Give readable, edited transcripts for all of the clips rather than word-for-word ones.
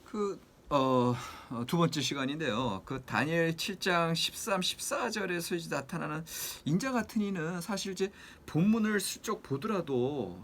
그, 두 번째 시간인데요. 그 다니엘 7장 13, 14절에서 이제 나타나는 인자 같은 이는 사실 이제 본문을 슬쩍 보더라도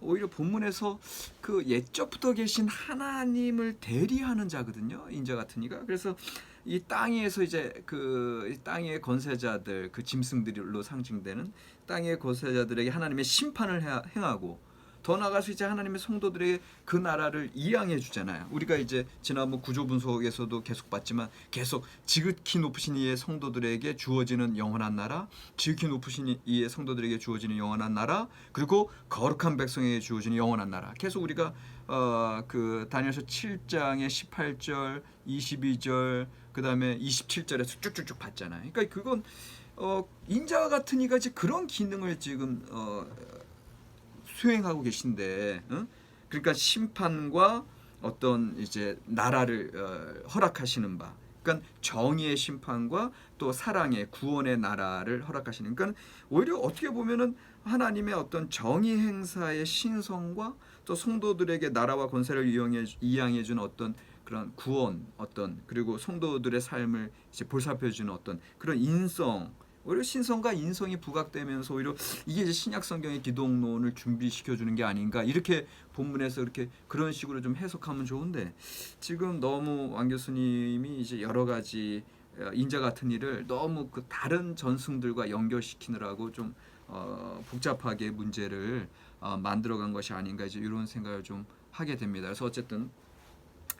오히려 본문에서 그 옛적부터 계신 하나님을 대리하는 자거든요. 인자 같은 이가. 그래서 이 땅에서 이제 그 땅의 권세자들, 그 짐승들로 상징되는 땅의 권세자들에게 하나님의 심판을 행하고 더 나아가서 이제 하나님의 성도들에게 그 나라를 이양해 주잖아요. 우리가 이제 지난번 구조 분석에서도 계속 봤지만 계속 지극히 높으신 이의 성도들에게 주어지는 영원한 나라, 지극히 높으신 이의 성도들에게 주어지는 영원한 나라, 그리고 거룩한 백성에게 주어지는 영원한 나라. 계속 우리가 그 다니엘서 7장의 18절, 22절, 그다음에 27절에서 쭉쭉쭉 봤잖아요. 그러니까 그건 인자와 같은 이가 이제 그런 기능을 지금 수행하고 계신데, 그러니까 심판과 어떤 이제 나라를 허락하시는 바, 그러니까 정의의 심판과 또 사랑의 구원의 나라를 허락하시는. 그러니까 오히려 어떻게 보면은 하나님의 어떤 정의 행사의 신성과 또 성도들에게 나라와 권세를 이양해 준 어떤 그런 구원, 어떤 그리고 성도들의 삶을 이제 보살펴 주는 어떤 그런 인성, 오히려 신성과 인성이 부각되면서 오히려 이게 이제 신약 성경의 기독론을 준비시켜 주는 게 아닌가, 이렇게 본문에서 이렇게 그런 식으로 좀 해석하면 좋은데, 지금 너무 왕 교수님이 이제 여러 가지 인자 같은 일을 너무 그 다른 전승들과 연결시키느라고 좀 복잡하게 문제를 만들어간 것이 아닌가, 이제 이런 생각을 좀 하게 됩니다. 그래서 어쨌든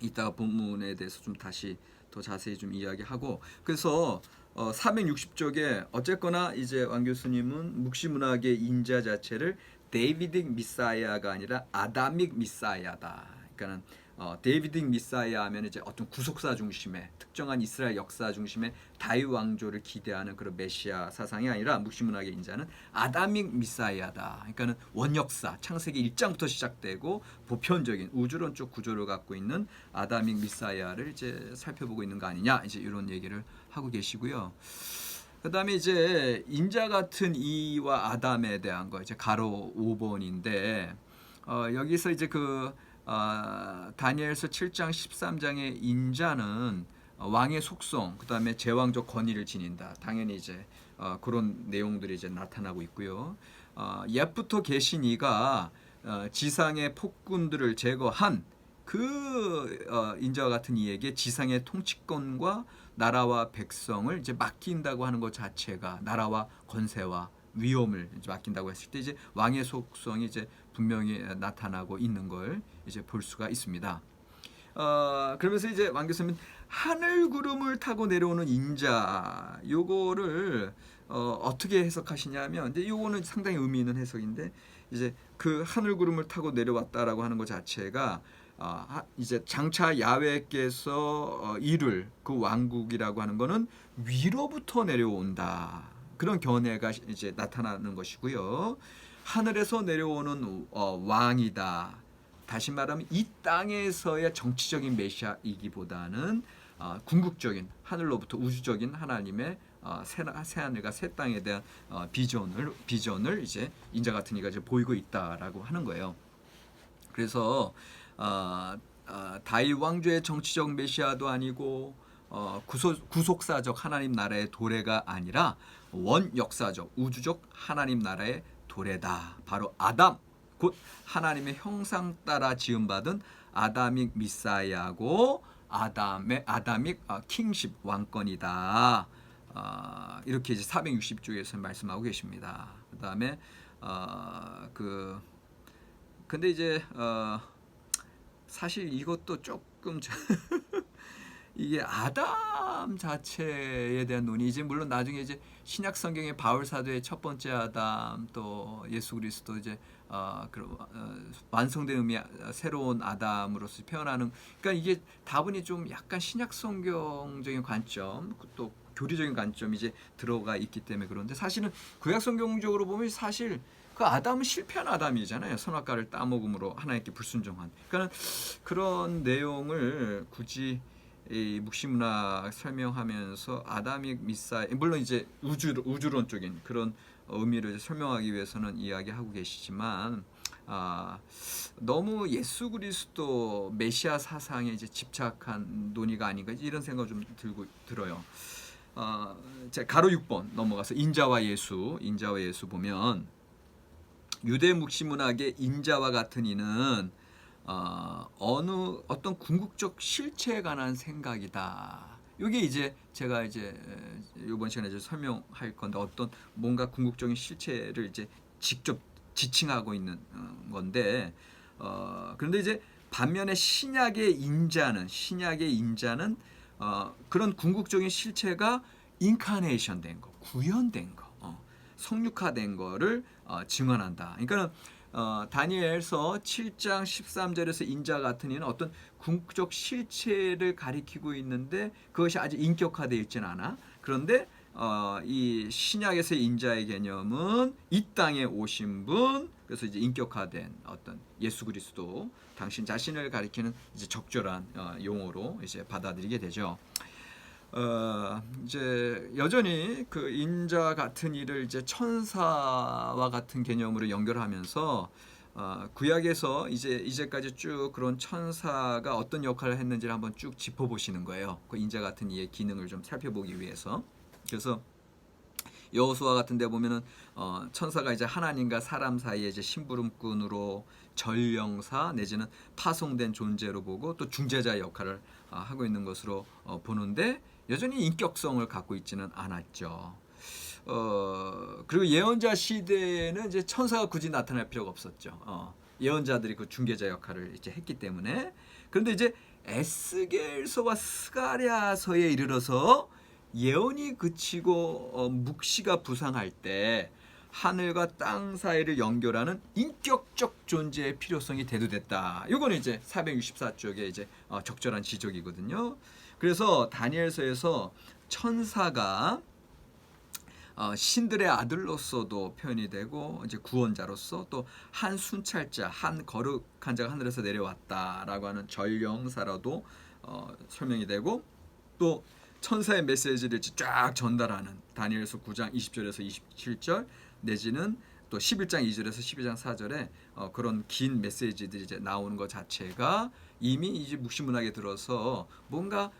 이따가 본문에 대해서 좀 다시 더 자세히 좀 이야기하고, 그래서 460쪽에 어쨌거나 이제 왕 교수님은 묵시문학의 인자 자체를 데이비딕 미사야가 아니라 아다믹 미사야다. 그러니까는 데이비딕 미사야 하면 이제 어떤 구속사 중심의 특정한 이스라엘 역사 중심의 다윗 왕조를 기대하는 그런 메시아 사상이 아니라 묵시문학의 인자는 아다믹 미사야다. 그러니까는 원역사 창세기 1장부터 시작되고 보편적인 우주론적 구조를 갖고 있는 아다믹 미사야를 이제 살펴보고 있는 거 아니냐, 이제 이런 얘기를 하고 계시고요. 그다음에 이제 인자 같은 이와 아담에 대한 거 이제 가로 5번인데, 여기서 이제 그 다니엘서 7장 13장의 인자는 왕의 속성, 그다음에 제왕적 권위를 지닌다. 당연히 이제 그런 내용들이 이제 나타나고 있고요. 옛부터 계신 이가 지상의 폭군들을 제거한 그 인자와 같은 이에게 지상의 통치권과 나라와 백성을 이제 맡긴다고 하는 것 자체가, 나라와 권세와 위엄을 이제 맡긴다고 했을 때 이제 왕의 속성이 이제 분명히 나타나고 있는 걸 이제 볼 수가 있습니다. 그러면서 이제 왕 교수님 하늘 구름을 타고 내려오는 인자, 요거를 어떻게 해석하시냐면, 이제 요거는 상당히 의미 있는 해석인데, 이제 그 하늘 구름을 타고 내려왔다라고 하는 것 자체가 이제 장차 야훼께서 이룰 그 왕국이라고 하는 거는 위로부터 내려온다. 그런 견해가 이제 나타나는 것이고요. 하늘에서 내려오는 왕이다. 다시 말하면 이 땅에서의 정치적인 메시아이기보다는 궁극적인 하늘로부터 우주적인 하나님의 새 하늘과 새 땅에 대한 비전을 이제 인자 같은 이가 이제 보이고 있다라고 하는 거예요. 그래서 다윗 왕조의 정치적 메시아도 아니고 구속사적 하나님 나라의 도래가 아니라 원역사적 우주적 하나님 나라의 도래다. 바로 아담, 곧 하나님의 형상 따라 지음받은 아다믹 미사야고 아다믹 킹십 왕권이다. 이렇게 이제 460쪽에서 말씀하고 계십니다. 그다음에 근데 이제 사실 이것도 조금 이게 아담 자체에 대한 논의, 이제 물론 나중에 이제 신약 성경의 바울 사도의 첫 번째 아담, 또 예수 그리스도 이제 완성된 의미 새로운 아담으로서 표현하는, 그러니까 이게 다분히 좀 약간 신약 성경적인 관점, 또 교리적인 관점이 이제 들어가 있기 때문에 그런데, 사실은 구약 성경적으로 보면 사실 그 아담은 실패한 아담이잖아요. 선악과를 따먹음으로 하나님께 불순종한. 그러니까 그런 내용을 굳이 이 묵시문학 설명하면서 아다믹 미사, 물론 이제 우주론적인 그런 의미를 설명하기 위해서는 이야기하고 계시지만, 너무 예수 그리스도 메시아 사상에 이제 집착한 논의가 아닌가 이런 생각 좀 들어요. 자, 가로 6번 넘어가서 인자와 예수 보면 유대 묵시 문학의 인자와 같은 이는 어떤 궁극적 실체에 관한 생각이다. 이게 이제 제가 이제 이번 시간에 이제 설명할 건데 어떤 뭔가 궁극적인 실체를 이제 직접 지칭하고 있는 건데 그런데 이제 반면에 신약의 인자는 그런 궁극적인 실체가 인카네이션 된 거, 구현된 거, 성육화된 거를 증언한다. 그러니까 다니엘서 7장 13절에서 인자 같은 이는 어떤 궁극적 실체를 가리키고 있는데 그것이 아직 인격화되어 있지는 않아. 그런데 이 신약에서의 인자의 개념은 이 땅에 오신 분, 그래서 이제 인격화된 어떤 예수 그리스도 당신 자신을 가리키는 이제 적절한 용어로 이제 받아들이게 되죠. 이제 여전히 그 인자 같은 일을 이제 천사와 같은 개념으로 연결하면서 구약에서 이제까지 쭉 그런 천사가 어떤 역할을 했는지를 한번 쭉 짚어보시는 거예요. 그 인자 같은 이의 기능을 좀 살펴보기 위해서. 그래서 여호수아 같은 데 보면은 천사가 이제 하나님과 사람 사이에 이제 심부름꾼으로 전령사 내지는 파송된 존재로 보고 또 중재자 역할을 하고 있는 것으로 보는데 여전히 인격성을 갖고 있지는 않았죠. 그리고 예언자 시대에는 이제 천사가 굳이 나타날 필요가 없었죠. 예언자들이 그 중개자 역할을 이제 했기 때문에. 그런데 이제 에스겔서와 스가랴서에 이르러서 예언이 그치고 묵시가 부상할 때 하늘과 땅 사이를 연결하는 인격적 존재의 필요성이 대두됐다. 이거는 이제 464쪽에 이제 적절한 지적이거든요. 그래서 다니엘서에서 천사가 신들의 아들로서도 표현이 되고 이제 구원자로서 또 한 순찰자, 한 거룩한 자가 하늘에서 내려왔다라고 하는 전령사라도 설명이 되고 또 천사의 메시지를 쫙 전달하는 다니엘서 9장 20절에서 27절 내지는 또 11장 2절에서 12장 4절에 그런 긴 메시지들이 이제 나오는 것 자체가 이미 이제 묵시문학에 들어서 뭔가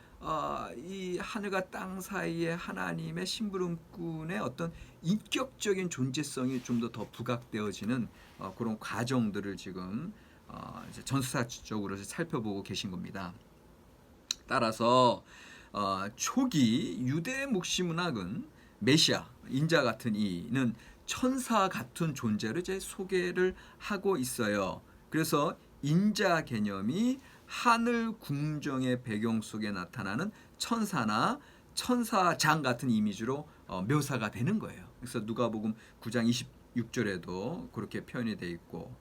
이 하늘과 땅 사이에 하나님의 심부름꾼의 어떤 인격적인 존재성이 좀 더 부각되어지는 그런 과정들을 지금 이제 전수사적으로 살펴보고 계신 겁니다. 따라서 초기 유대 묵시문학은 메시아, 인자 같은 이는 천사 같은 존재를 이제 소개를 하고 있어요. 그래서 인자 개념이 하늘 궁정의 배경 속에 나타나는 천사나 천사장 같은 이미지로 묘사가 되는 거예요. 그래서 누가복음 9장 26절에도 그렇게 표현이 되어 있고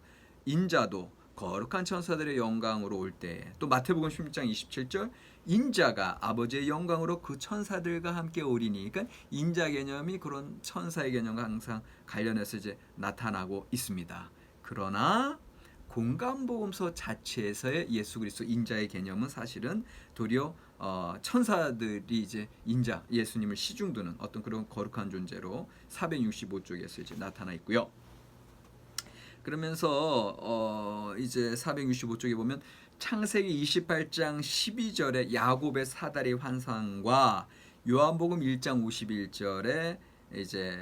인자도 거룩한 천사들의 영광으로 올 때 또 마태복음 16장 27절 인자가 아버지의 영광으로 그 천사들과 함께 오리니 그러니까 인자 개념이 그런 천사의 개념과 항상 관련해서 이제 나타나고 있습니다. 그러나 공간복음서 자체에서의 예수 그리스도 인자의 개념은 사실은 도리어 천사들이 이제 인자 예수님을 시중두는 어떤 그런 거룩한 존재로 465쪽에서 이제 나타나 있고요. 그러면서 이제 465쪽에 보면 창세기 28장 12절에 야곱의 사다리 환상과 요한복음 1장 51절에 이제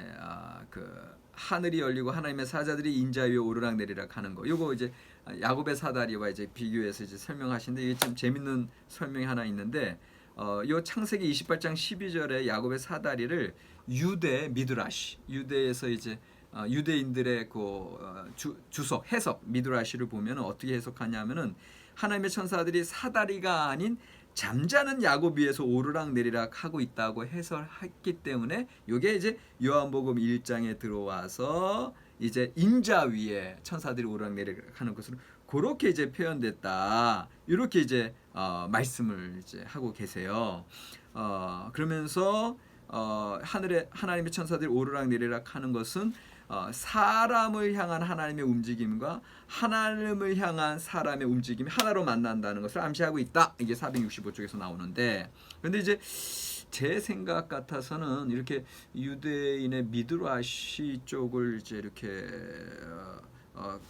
그 하늘이 열리고 하나님의 사자들이 인자 위에 오르락 내리락 하는 거. 요거 이제 야곱의 사다리와 이제 비교해서 이제 설명하시는데 이게 참 재밌는 설명이 하나 있는데 요 창세기 28장 12절에 야곱의 사다리를 유대 미드라시 유대에서 이제 유대인들의 그 주석 해석 미드라시를 보면 어떻게 해석하냐면은 하나님의 천사들이 사다리가 아닌 잠자는 야곱 위에서 오르락 내리락 하고 있다고 해설했기 때문에 이게 이제 요한복음 1장에 들어와서 이제 인자 위에 천사들이 오르락 내리락 하는 것으로 그렇게 이제 표현됐다. 이렇게 이제 말씀을 이제 하고 계세요. 그러면서 하늘에 하나님의 천사들이 오르락 내리락 하는 것은 사람을 향한 하나님의 움직임과 하나님을 향한 사람의 움직임이 하나로 만난다는 것을 암시하고 있다. 이게 465쪽에서 나오는데 그런데 이제 제 생각 같아서는 이렇게 유대인의 미드라시 쪽을 이제 이렇게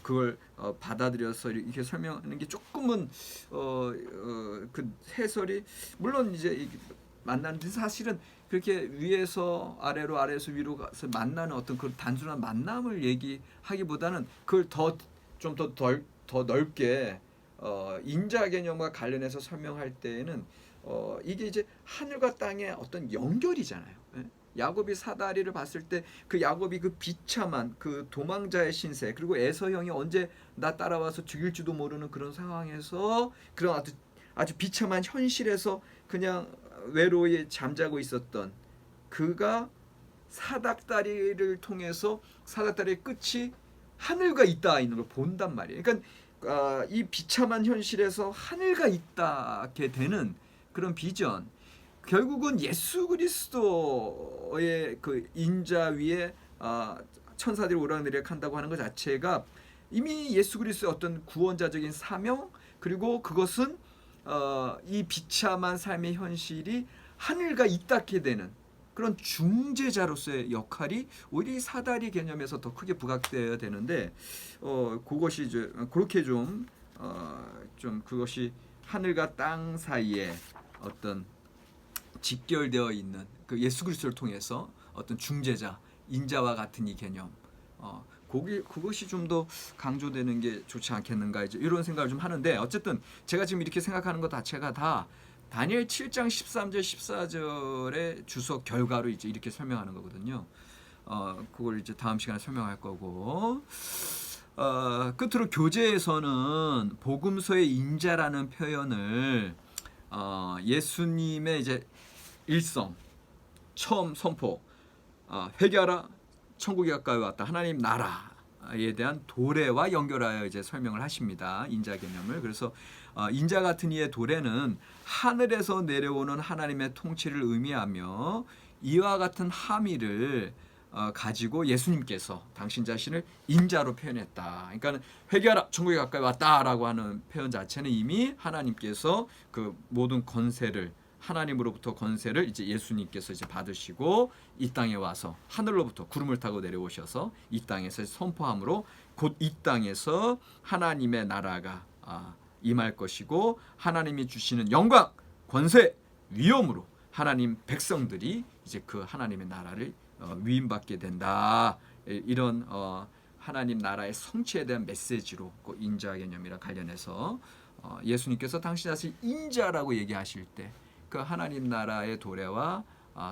그걸 받아들여서 이렇게 설명하는 게 조금은 그 해설이 물론 이제 만나는데 사실은 그렇게 위에서 아래로 아래에서 위로 가서 만나는 어떤 그 단순한 만남을 얘기하기보다는 그걸 좀 더 넓게 인자 개념과 관련해서 설명할 때에는 이게 이제 하늘과 땅의 어떤 연결이잖아요. 예? 야곱이 사다리를 봤을 때 그 야곱이 그 비참한 그 도망자의 신세 그리고 에서 형이 언제 나 따라와서 죽일지도 모르는 그런 상황에서 그런 아주 비참한 현실에서 그냥 외로이 잠자고 있었던 그가 사닥다리를 통해서 사닥다리의 끝이 하늘과 있다 있는 걸 본단 말이에요. 그러니까 이 비참한 현실에서 하늘과 있다게 되는 그런 비전. 결국은 예수 그리스도의 그 인자 위에 천사들이 오락내리락 한다고 하는 것 자체가 이미 예수 그리스도의 어떤 구원자적인 사명 그리고 그것은 이 비참한 삶의 현실이 하늘과 있다게 되는 그런 중재자로서의 역할이 오히려 사다리 개념에서 더 크게 부각되어야 되는데 그것이 이제 그렇게 좀 그것이 하늘과 땅 사이에 어떤 직결되어 있는 그 예수 그리스도를 통해서 어떤 중재자 인자와 같은 이 개념 그것이 좀 더 강조되는 게 좋지 않겠는가 이제 이런 생각을 좀 하는데 어쨌든 제가 지금 이렇게 생각하는 것 자체가 다 다니엘 7장 13절 14절의 주석 결과로 이제 이렇게 설명하는 거거든요. 그걸 이제 다음 시간에 설명할 거고 끝으로 교재에서는 복음서의 인자라는 표현을 예수님의 이제 일성 처음 선포 회개하라 천국이 가까이 왔다 하나님 나라에 대한 도래와 연결하여 이제 설명을 하십니다. 인자 개념을. 그래서 인자 같은 이의 도래는 하늘에서 내려오는 하나님의 통치를 의미하며 이와 같은 함의를 가지고 예수님께서 당신 자신을 인자로 표현했다. 그러니까 회개하라 천국이 가까이 왔다라고 하는 표현 자체는 이미 하나님께서 그 모든 권세를 하나님으로부터 권세를 이제 예수님께서 이제 받으시고 이 땅에 와서 하늘로부터 구름을 타고 내려오셔서 이 땅에서 선포함으로 곧 이 땅에서 하나님의 나라가 임할 것이고 하나님이 주시는 영광, 권세, 위엄으로 하나님 백성들이 이제 그 하나님의 나라를 위임받게 된다. 이런 하나님 나라의 성취에 대한 메시지로 그 인자 개념이랑 관련해서 예수님께서 당신 자신을 인자라고 얘기하실 때 그 하나님 나라의 도래와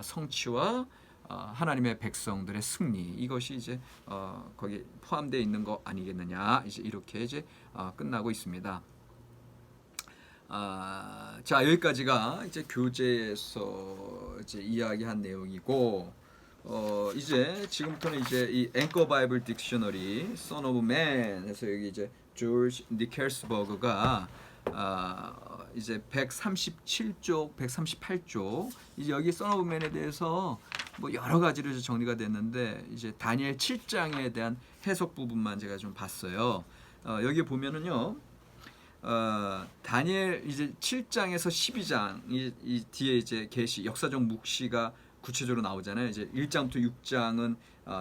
성취와 하나님의 백성들의 승리 이것이 이제 거기 포함되어 있는 거 아니겠느냐 이제 이렇게 이제 끝나고 있습니다. 자 여기까지가 이제 교재에서 이제 이야기한 내용이고 이제 지금부터는 이제 이 앵커 바이블 딕셔너리 Son of Man에서 여기 이제 조지 니켈스버그가 이제 137쪽, 138쪽 이제 여기 Son of Man에 대해서 뭐 여러 가지로 정리가 됐는데 이제 다니엘 7장에 대한 해석 부분만 제가 좀 봤어요. 여기 보면은요. 다니엘 이제 7장에서 12장 이 뒤에 이제 계시 역사적 묵시가 구체적으로 나오잖아요. 이제 1장부터 6장은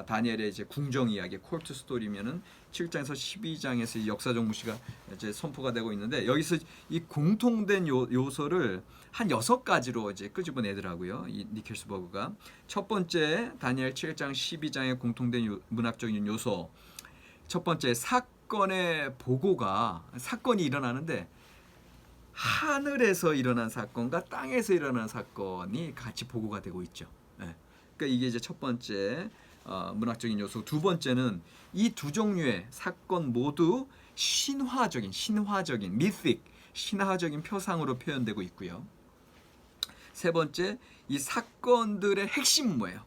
다니엘의 이제 궁정 이야기 콜트 스토리면은 7장에서 12장에서 역사적 묵시가 이제 선포가 되고 있는데 여기서 이 공통된 요소를 한 6가지로 이제 끄집어내더라고요. 이 니켈스버그가 첫 번째 다니엘 7장 12장의 공통된 문학적인 요소 첫 번째 사건의 보고가 사건이 일어나는데 하늘에서 일어난 사건과 땅에서 일어난 사건이 같이 보고가 되고 있죠. 네. 그러니까 이게 이제 첫 번째 문학적인 요소. 두 번째는 이 두 종류의 사건 모두 신화적인 미틱 신화적인 표상으로 표현되고 있고요. 세 번째 이 사건들의 핵심은 뭐예요?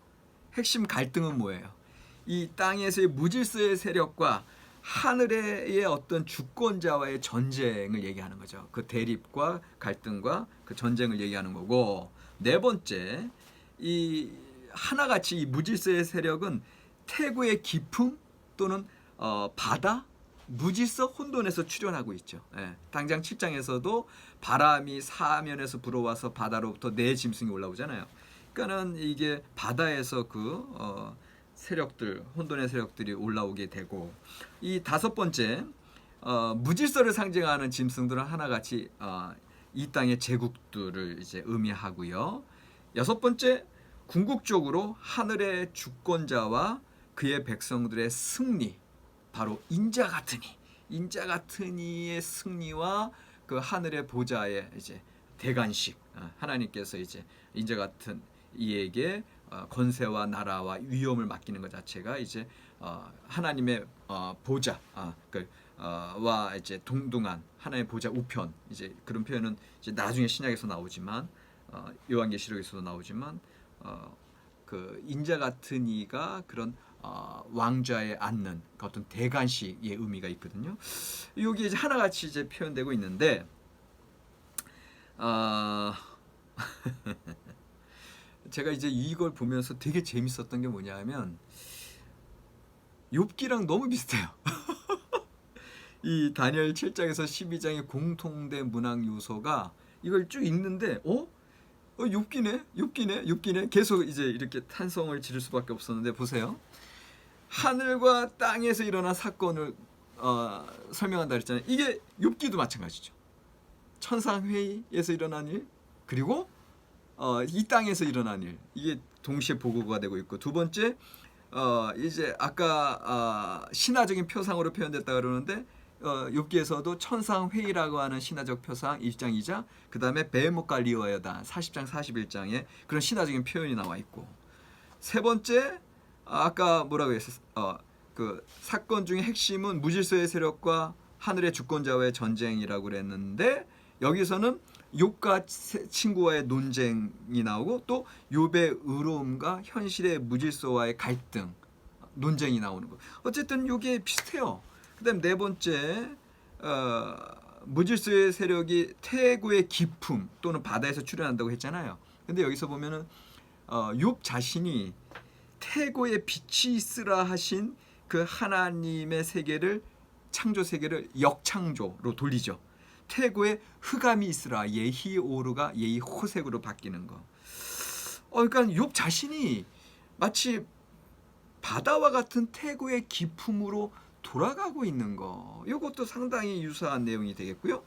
핵심 갈등은 뭐예요? 이 땅에서의 무질서의 세력과 하늘의 어떤 주권자와의 전쟁을 얘기하는 거죠. 그 대립과 갈등과 그 전쟁을 얘기하는 거고 네 번째 이 하나같이 이 무질서의 세력은 태고의 깊음 또는 바다 무질서 혼돈에서 출현하고 있죠. 예, 당장 7장에서도 바람이 사면에서 불어와서 바다로부터 네 짐승이 올라오잖아요. 그러니까는 이게 바다에서 그 세력들, 혼돈의 세력들이 올라오게 되고, 이 다섯 번째 무질서를 상징하는 짐승들은 하나같이 이 땅의 제국들을 이제 의미하고요. 여섯 번째, 궁극적으로 하늘의 주권자와 그의 백성들의 승리, 바로 인자 같은 이의 승리와 그 하늘의 보좌의 이제 대관식, 하나님께서 이제 인자 같은 이에게 권세와 나라와 위엄을 맡기는 것 자체가 이제 하나님의 보좌 와 이제 동등한 하나님의 보좌 우편, 이제 그런 표현은 이제 나중에 신약에서 나오지만 요한계시록에서도 나오지만 그 인자 같은 이가 그런 왕좌에 앉는 그 어떤 대관식의 의미가 있거든요. 여기 이제 하나같이 이제 표현되고 있는데 제가 이제 이걸 보면서 되게 재밌었던 게 뭐냐면 욥기랑 너무 비슷해요. 이 다니엘 7장에서 12장의 공통된 문학 요소가 이걸 쭉 읽는데 욥기네 계속 이제 이렇게 탄성을 지를 수밖에 없었는데 보세요. 하늘과 땅에서 일어난 사건을 설명한다 그랬잖아요. 이게 욥기도 마찬가지죠. 천상회의에서 일어난 일, 그리고 이 땅에서 일어난 일, 이게 동시에 보고가 되고 있고, 두 번째 이제 아까 신화적인 표상으로 표현됐다 그러는데 욥기에서도 천상회의라고 하는 신화적 표상 1장 2장, 그 다음에 베헤못과 리어야단 40장 41장에 그런 신화적인 표현이 나와 있고, 세 번째 아까 뭐라고 했었어? 그 사건 중에 핵심은 무질서의 세력과 하늘의 주권자와의 전쟁이라고 그랬는데, 여기서는 욥과 친구와의 논쟁이 나오고, 또 욥의 의로움과 현실의 무질서와의 갈등, 논쟁이 나오는 거. 어쨌든 이게 비슷해요. 그다음 네 번째, 무질서의 세력이 태고의 깊음 또는 바다에서 출현한다고 했잖아요. 근데 여기서 보면은 욥 자신이 태고의 빛이 있으라 하신 그 하나님의 세계를, 창조 세계를 역창조로 돌리죠. 태고의 흑암이 있으라, 예히오르가 예히호색으로 바뀌는 거. 그러니까 욥 자신이 마치 바다와 같은 태고의 깊음으로 돌아가고 있는 거. 이것도 상당히 유사한 내용이 되겠고요.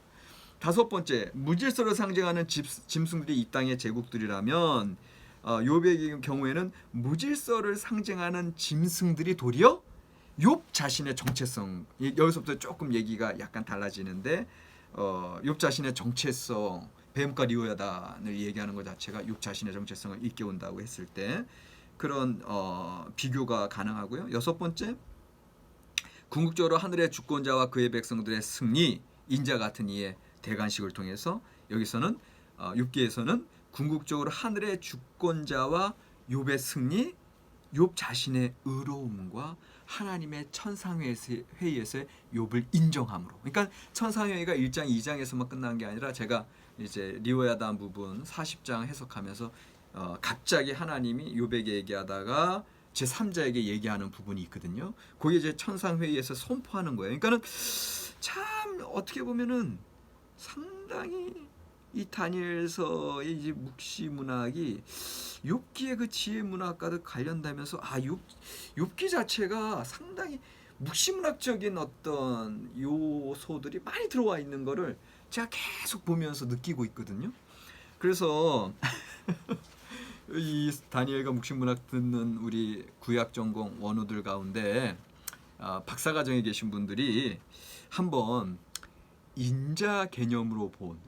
다섯 번째, 무질서를 상징하는 짐승들이 이 땅의 제국들이라면 욥의 경우에는 무질서를 상징하는 짐승들이 도리어 욥 자신의 정체성, 여기서부터 조금 얘기가 약간 달라지는데 욥 자신의 정체성, 베헤못과 리어야단을 얘기하는 것 자체가 욥 자신의 정체성을 일깨운다고 했을 때 그런 비교가 가능하고요. 여섯 번째, 궁극적으로 하늘의 주권자와 그의 백성들의 승리, 인자 같은 이의 대관식을 통해서 여기서는 욥기에서는 궁극적으로 하늘의 주권자와 욥의 승리, 욥 자신의 의로움과 하나님의 천상회의에서의 욥을 인정함으로. 그러니까 천상회의가 1장 2장에서만 끝난 게 아니라 제가 이제 리워야단 부분 40장 해석하면서 갑자기 하나님이 욥에게 얘기하다가 제 3자에게 얘기하는 부분이 있거든요. 그게 이제 천상회의에서 선포하는 거예요. 그러니까는 참 어떻게 보면은 상당히 이 다니엘서의 이제 묵시 문학이 욥기의 그 지혜 문학과도 관련되면서 욥기 자체가 상당히 묵시 문학적인 어떤 요소들이 많이 들어와 있는 거를 제가 계속 보면서 느끼고 있거든요. 그래서 이 다니엘과 묵시문학 듣는 우리 구약 전공 원우들 가운데 박사과정에 계신 분들이 한번 인자 개념으로 본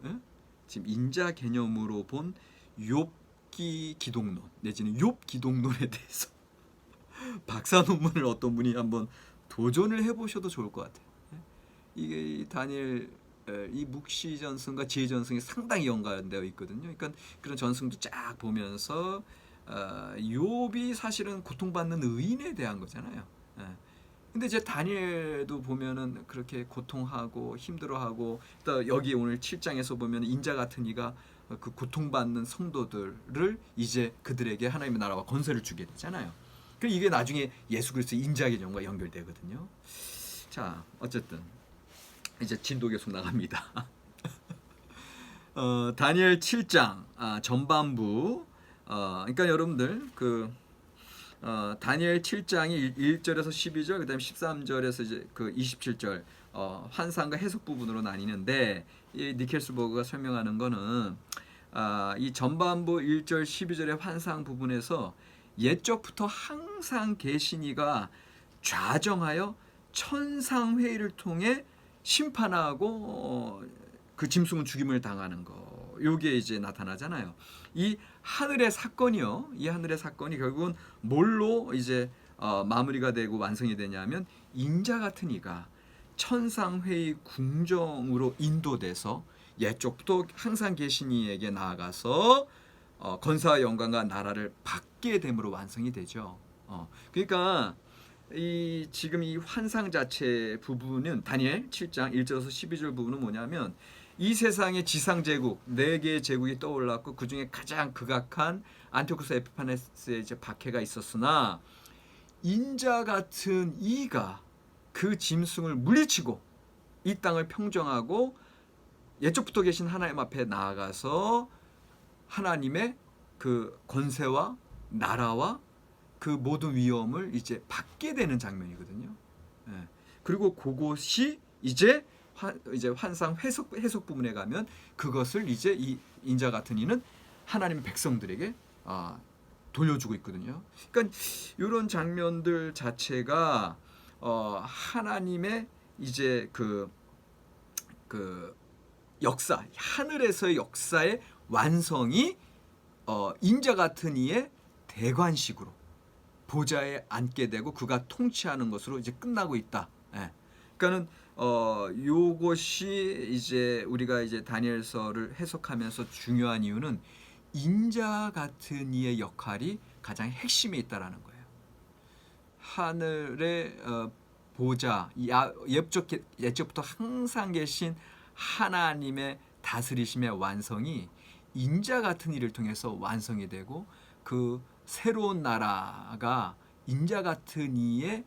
지금 인자 개념으로 본 욥기 기독론 내지는 욥 기독론에 대해서 박사 논문을 어떤 분이 한번 도전을 해보셔도 좋을 것 같아요. 이게 다니엘 이 묵시 전승과 지혜 전승이 상당히 연관되어 있거든요. 그러니까 그런 전승도 쫙 보면서 욥이 사실은 고통받는 의인에 대한 거잖아요. 근데 이제 다니엘도 보면은 그렇게 고통하고 힘들어하고, 또 여기 오늘 7장에서 보면 인자 같은 이가 그 고통받는 성도들을 이제 그들에게 하나님의 나라와 권세를 주게 되잖아요. 그 이게 나중에 예수 그리스도의 인자 개념과 연결되거든요. 자, 어쨌든 이제 진도 계속 나갑니다. 다니엘 7장 전반부. 그러니까 여러분들 그 다니엘 7장이 1절에서 12절, 그다음에 13절에서 이제 그 27절 환상과 해석 부분으로 나뉘는데, 이 니켈스버그가 설명하는 거는 이 전반부 1절 12절의 환상 부분에서 옛적부터 항상 계시니가 좌정하여 천상회의를 통해 심판하고 그 짐승은 죽임을 당하는 거, 요게 이제 나타나잖아요. 이 하늘의 사건이요, 이 하늘의 사건이 결국은 뭘로 이제 마무리가 되고 완성이 되냐면, 인자 같은 이가 천상회의 궁정으로 인도돼서 옛적부터 항상 계신 이에게 나아가서 권세와 영광과 나라를 받게 됨으로 완성이 되죠. 그러니까 지금 이 환상 자체 부분은 다니엘 7장 1절에서 12절 부분은 뭐냐면, 이 세상의 지상 제국 4개의 제국이 떠올랐고 그 중에 가장 극악한 안티오쿠스 에피파네스의 이제 박해가 있었으나, 인자 같은 이가 그 짐승을 물리치고 이 땅을 평정하고 옛적부터 계신 하나님 앞에 나아가서 하나님의 그 권세와 나라와 그 모든 위엄을 이제 받게 되는 장면이거든요. 예. 그리고 그것이 이제 환상 해석 부분에 가면 그것을 이제 이 인자 같은 이는 하나님 백성들에게 돌려주고 있거든요. 그러니까 이런 장면들 자체가 하나님의 이제 그 역사, 하늘에서의 역사의 완성이 인자 같은 이의 대관식으로 보좌에 앉게 되고 그가 통치하는 것으로 이제 끝나고 있다. 예. 그러니까는 요것이 이제 우리가 이제 다니엘서를 해석하면서 중요한 이유는 인자 같은 이의 역할이 가장 핵심에 있다라는 거예요. 하늘의 보좌, 옛적부터 항상 계신 하나님의 다스리심의 완성이 인자 같은 이를 통해서 완성이 되고, 그 새로운 나라가 인자 같은 이의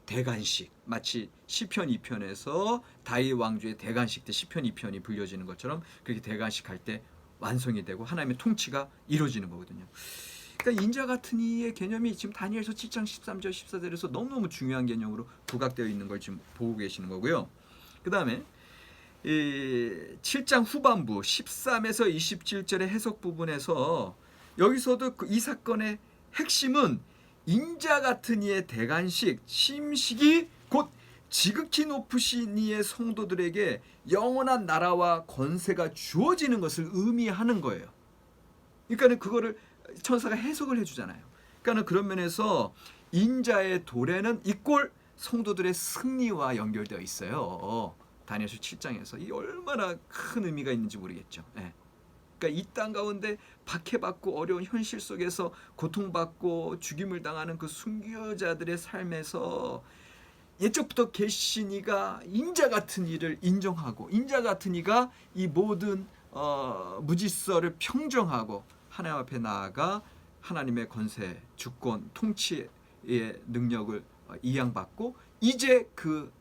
대관식, 마치 시편 2편에서 다윗 왕조의 대관식 때 시편 2편이 불려지는 것처럼 그렇게 대관식 할 때 완성이 되고 하나님의 통치가 이루어지는 거거든요. 그러니까 인자 같은 이의 개념이 지금 다니엘서 7장 13절 14절에서 너무너무 중요한 개념으로 부각되어 있는 걸 지금 보고 계시는 거고요. 그 다음에 7장 후반부 13에서 27절의 해석 부분에서 여기서도 이 사건의 핵심은 인자 같은 이의 대관식, 침식이 곧 지극히 높으신 이의 성도들에게 영원한 나라와 권세가 주어지는 것을 의미하는 거예요. 그러니까 그거를 천사가 해석을 해주잖아요. 그러니까 그런 면에서 인자의 도래는 이꼴 성도들의 승리와 연결되어 있어요. 다니엘서 7장에서 이 얼마나 큰 의미가 있는지 모르겠죠. 예. 그러니까 이 땅 가운데 박해받고 어려운 현실 속에서 고통받고 죽임을 당하는 그 순교자들의 삶에서 옛적부터 계신 이가 인자 같은 이를 인정하고, 인자 같은 이가 이 모든 무질서를 평정하고 하나님 앞에 나아가 하나님의 권세, 주권, 통치의 능력을 이양받고, 이제 그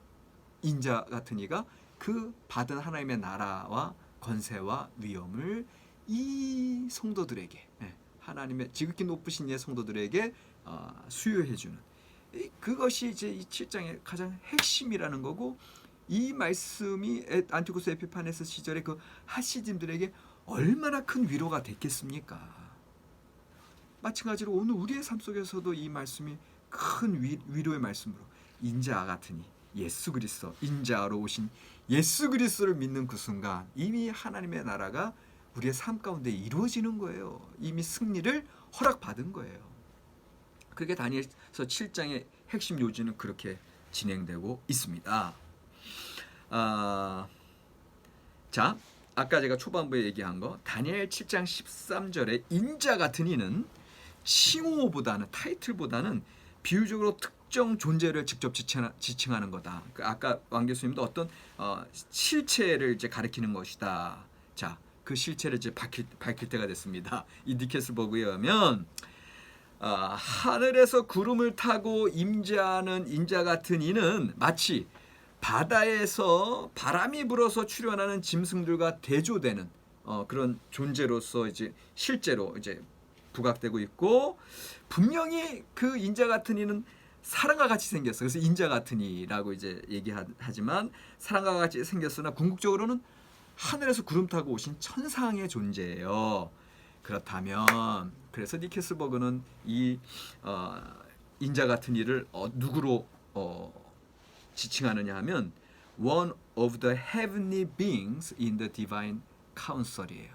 인자 같은 이가 그 받은 하나님의 나라와 권세와 위엄을 이 성도들에게, 하나님의 지극히 높으신 이 성도들에게 수여해주는, 그것이 이제 이 7장의 가장 핵심이라는 거고, 이 말씀이 안티오쿠스 에피파네스 시절의 그 하시딤들에게 얼마나 큰 위로가 됐겠습니까? 마찬가지로 오늘 우리의 삶 속에서도 이 말씀이 큰 위로의 말씀으로, 인자 같으니 예수 그리스도, 인자로 오신 예수 그리스도를 믿는 그 순간 이미 하나님의 나라가 우리의 삶 가운데 이루어지는 거예요. 이미 승리를 허락받은 거예요. 그게 다니엘서 7장의 핵심 요지는 그렇게 진행되고 있습니다. 자, 아까 제가 초반부에 얘기한 거, 다니엘 7장 13절에 인자 같은 이는 칭호보다는, 타이틀보다는 비유적으로 특정 존재를 직접 지칭하는 거다. 아까 왕 교수님도 어떤 실체를 이제 가리키는 것이다. 자, 그 실체를 이제 밝힐 때가 됐습니다. 이 니켈스버그에 의하면 하늘에서 구름을 타고 임재하는 인자 같은 이는 마치 바다에서 바람이 불어서 출현하는 짐승들과 대조되는 그런 존재로서 이제 실제로 이제 부각되고 있고, 분명히 그 인자 같은 이는 사람과 같이 생겼어. 그래서 인자 같은 이라고 이제 얘기하지만 사람과 같이 생겼으나 궁극적으로는 하늘에서 구름 타고 오신 천상의 존재예요. 그렇다면 그래서 니켈스버그는 이 인자 같은 이를 누구로 지칭하느냐 하면 one of the heavenly beings in the divine council이에요.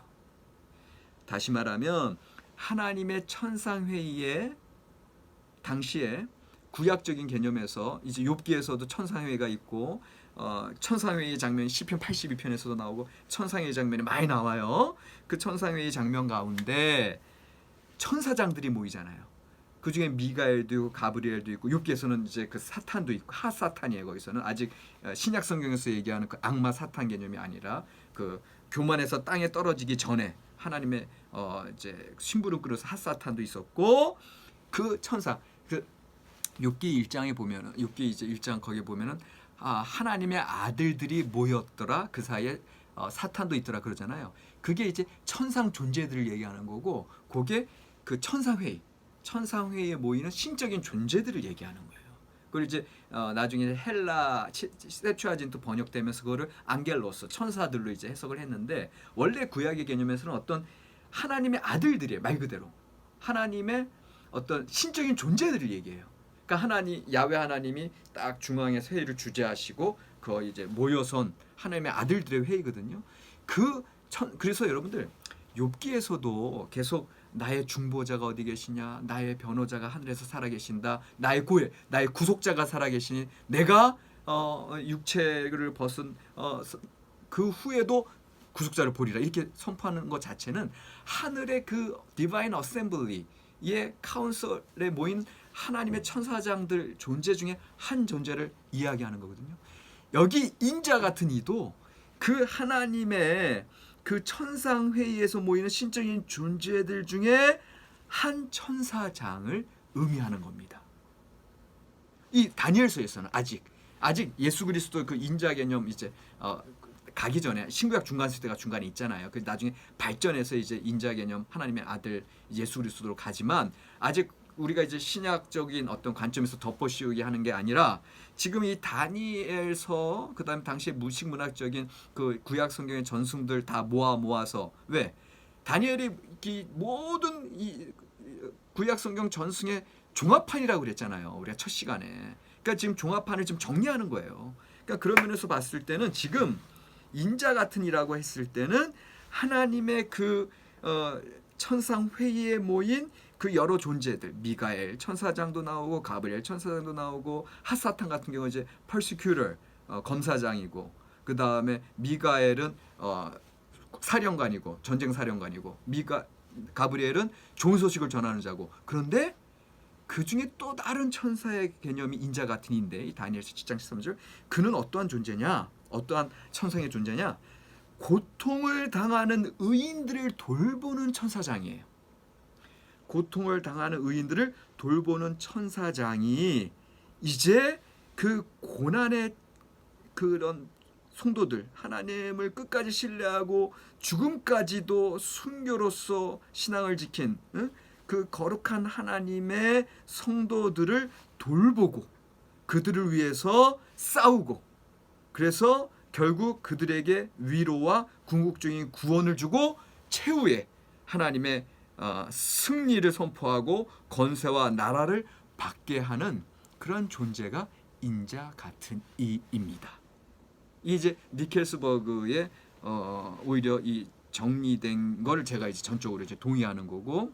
다시 말하면 하나님의 천상회의에 당시에 구약적인 개념에서 이제 욥기에서도 천상회의가 있고 천상회의 장면이 시편 82편에서도 나오고 천상회의 장면이 많이 나와요. 그 천상회의 장면 가운데 천사장들이 모이잖아요. 그 중에 미가엘도 있고 가브리엘도 있고 욥기에서는 이제 그 사탄도 있고 하사탄이에요. 거기서는 아직 신약 성경에서 얘기하는 그 악마 사탄 개념이 아니라 그 교만에서 땅에 떨어지기 전에 하나님의 이제 심부름 끌어서 하사탄도 있었고 그 천사 그 욥기 1장에 보면은 욥기 이제 1장 거기에 보면은 하나님의 아들들이 모였더라. 그 사이에 사탄도 있더라 그러잖아요. 그게 이제 천상 존재들을 얘기하는 거고 그게 그 천상회의에 모이는 신적인 존재들을 얘기하는 거예요. 그걸 이제 나중에 헬라 셉추아진트 번역되면서 그거를 안겔로스 천사들로 이제 해석을 했는데 원래 구약의 개념에서는 어떤 하나님의 아들들이에요. 말 그대로 하나님의 어떤 신적인 존재들을 얘기해요. 그러니까 야훼 하나님이 딱 중앙에서 회의를 주재하시고 그 이제 모여선 하나님의 아들들의 회의거든요. 그래서 여러분들 욥기에서도 계속 나의 중보자가 어디 계시냐, 나의 변호자가 하늘에서 살아계신다, 나의 구속자가 살아계시니 내가 육체를 벗은 그 후에도 구속자를 보리라 이렇게 선포하는 것 자체는 하늘의 그 디바인 어셈블리의 카운슬에 모인 하나님의 천사장들 존재 중에 한 존재를 이야기하는 거거든요. 여기 인자 같은 이도 그 하나님의 그 천상회의에서 모이는 신적인 존재들 중에 한 천사장을 의미하는 겁니다. 이 다니엘서에서는 아직 예수 그리스도 그 인자 개념 이제 가기 전에 신구약 중간 시대가 중간에 있잖아요. 그 나중에 발전해서 이제 인자 개념 하나님의 아들 예수 그리스도로 가지만 아직 우리가 이제 신약적인 어떤 관점에서 덮어씌우게 하는 게 아니라 지금 이 다니엘서 그다음에 당시의 무식문학적인 그 구약 성경의 전승들 다 모아서 왜 다니엘이 이 모든 이 구약 성경 전승의 종합판이라고 그랬잖아요. 우리가 첫 시간에. 그러니까 지금 종합판을 좀 정리하는 거예요. 그러니까 그런 면에서 봤을 때는 지금 인자 같은 이라고 했을 때는 하나님의 그 천상 회의에 모인 그 여러 존재들 미가엘 천사장도 나오고 가브리엘 천사장도 나오고 핫사탄 같은 경우 이제 persecutor 검사장이고 그 다음에 미가엘은 사령관이고 전쟁 사령관이고 가브리엘은 좋은 소식을 전하는 자고 그런데 그 중에 또 다른 천사의 개념이 인자 같은 이인데 이 다니엘서 7장 13절 그는 어떠한 존재냐 어떠한 천상의 존재냐 고통을 당하는 의인들을 돌보는 천사장이에요. 고통을 당하는 의인들을 돌보는 천사장이 이제 그 고난의 그런 성도들 하나님을 끝까지 신뢰하고 죽음까지도 순교로서 신앙을 지킨 그 거룩한 하나님의 성도들을 돌보고 그들을 위해서 싸우고 그래서 결국 그들에게 위로와 궁극적인 구원을 주고 최후에 하나님의 승리를 선포하고 건세와 나라를 받게 하는 그런 존재가 인자 같은 이입니다. 이제 니켈스버그의 오히려 이 정리된 걸 제가 이제 전적으로 이제 동의하는 거고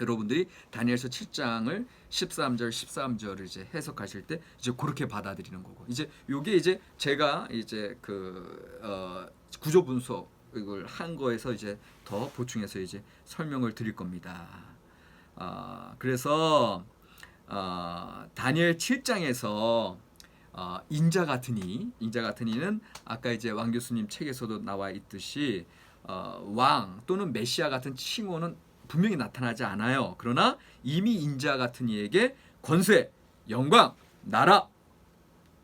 여러분들이 다니엘서 7장을 13절을 이제 해석하실 때 이제 그렇게 받아들이는 거고 이제 요게 이제 제가 이제 그 구조 분석 이걸 한 거에서 이제 더 보충해서 이제 설명을 드릴 겁니다. 그래서 다니엘 7장에서 인자 같은 이는 아까 이제 왕 교수님 책에서도 나와 있듯이 왕 또는 메시아 같은 칭호는 분명히 나타나지 않아요. 그러나 이미 인자 같은 이에게 권세, 영광, 나라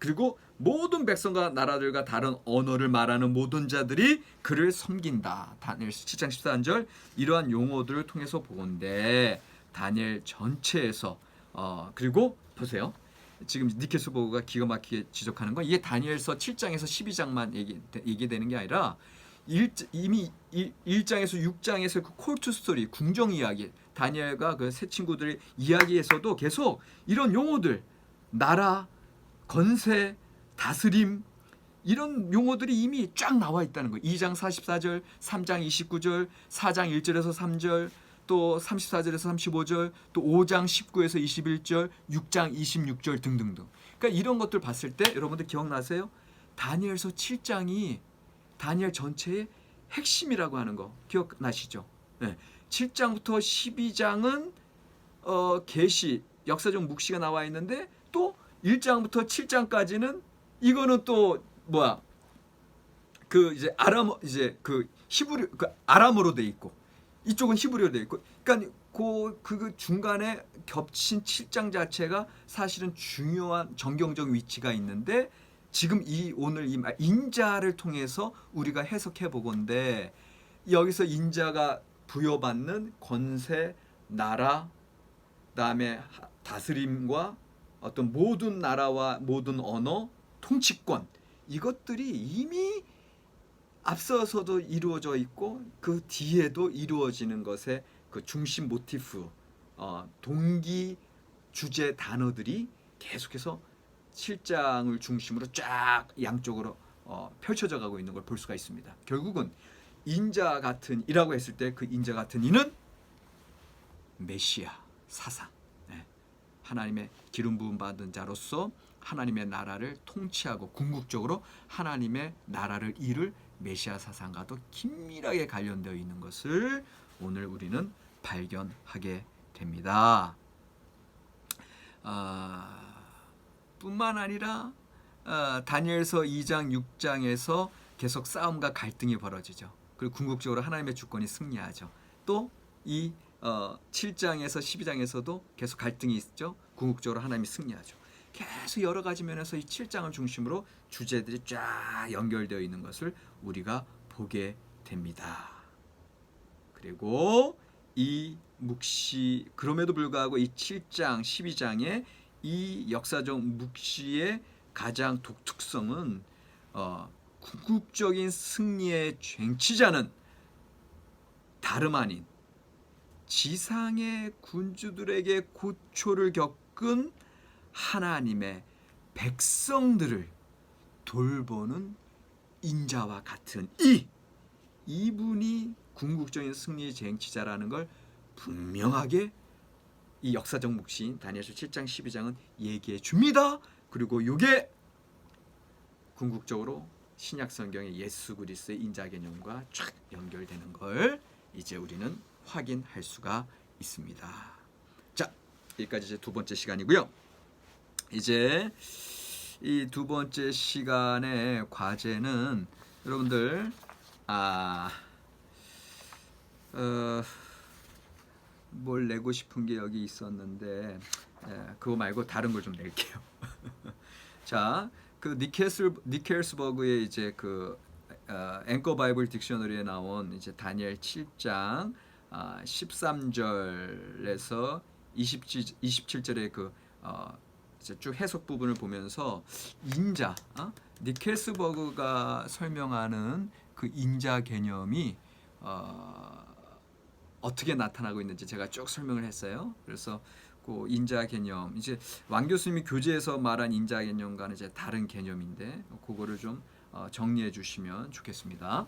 그리고 모든 백성과 나라들과 다른 언어를 말하는 모든 자들이 그를 섬긴다. 다니엘서 7장 14절 이러한 용어들을 통해서 보건대 다니엘 전체에서 그리고 보세요. 지금 니케스버그가 기가 막히게 지적하는 건 이게 다니엘서 7장에서 12장만 얘기되는 게 아니라 이미 1장에서 6장에서 그 콜투 스토리 궁정 이야기 다니엘과 그 세 친구들의 이야기에서도 계속 이런 용어들 나라, 건세, 다스림 이런 용어들이 이미 쫙 나와 있다는 거예요. 2장 44절, 3장 29절, 4장 1절에서 3절, 또 34절에서 35절, 또 5장 19에서 21절, 6장 26절 등등등. 그러니까 이런 것들 봤을 때 여러분들 기억나세요? 다니엘서 7장이 다니엘 전체의 핵심이라고 하는 거 기억나시죠? 네. 7장부터 12장은 계시, 역사적 묵시가 나와 있는데 또 1장부터 7장까지는 이거는 또 뭐야? 그 이제 그 히브리 그 아람어로 돼 있고 이쪽은 히브리어로 돼 있고 그러니까 그 중간에 겹친 7장 자체가 사실은 중요한 정경적 위치가 있는데 지금 오늘 이 인자를 통해서 우리가 해석해 보건데 여기서 인자가 부여받는 권세, 나라, 그다음에 다스림과 어떤 모든 나라와 모든 언어, 통치권 이것들이 이미 앞서서도 이루어져 있고 그 뒤에도 이루어지는 것의 그 중심 모티프, 동기, 주제 단어들이 계속해서 7장을 중심으로 쫙 양쪽으로 펼쳐져 가고 있는 걸 볼 수가 있습니다. 결국은 인자 같은 이라고 했을 때 그 인자 같은 이는 메시아 사상, 하나님의 기름 부음 받은 자로서 하나님의 나라를 통치하고 궁극적으로 하나님의 나라를 이룰 메시아 사상과도 긴밀하게 관련되어 있는 것을 오늘 우리는 발견하게 됩니다. 뿐만 아니라 다니엘서 2장 6장에서 계속 싸움과 갈등이 벌어지죠. 그리고 궁극적으로 하나님의 주권이 승리하죠. 또 이 7장에서 12장에서도 계속 갈등이 있죠. 궁극적으로 하나님이 승리하죠. 계속 여러 가지 면에서 이 7장을 중심으로 주제들이 쫙 연결되어 있는 것을 우리가 보게 됩니다. 그리고 이 묵시 그럼에도 불구하고 이 7장, 12장의 이 역사적 묵시의 가장 독특성은 궁극적인 승리의 쟁취자는 다름 아닌 지상의 군주들에게 고초를 겪은 하나님의 백성들을 돌보는 인자와 같은 이분이 궁극적인 승리의 쟁취자라는 걸 분명하게 이 역사적 묵시인 다니엘서 7장 12장은 얘기해 줍니다. 그리고 이게 궁극적으로 신약 성경의 예수 그리스도의 인자 개념과 쫙 연결되는 걸 이제 우리는 확인할 수가 있습니다. 자, 여기까지 이제 두 번째 시간이고요. 이제 이 두 번째 시간의 과제는 여러분들 뭘 내고 싶은 게 여기 있었는데 그거 말고 다른 걸 좀 낼게요. 자, 그 니켈스버그의 이제 그 앵커 바이블 딕셔너리에 나온 이제 다니엘 7장 13절에서 27절의 그 이제 쭉 해석 부분을 보면서 인자, 니켈스버그가 설명하는 그 인자 개념이 어떻게 나타나고 있는지 제가 쭉 설명을 했어요. 그래서 그 인자 개념 이제 왕 교수님이 교재에서 말한 인자 개념과는 이제 다른 개념인데 그거를 좀 정리해 주시면 좋겠습니다.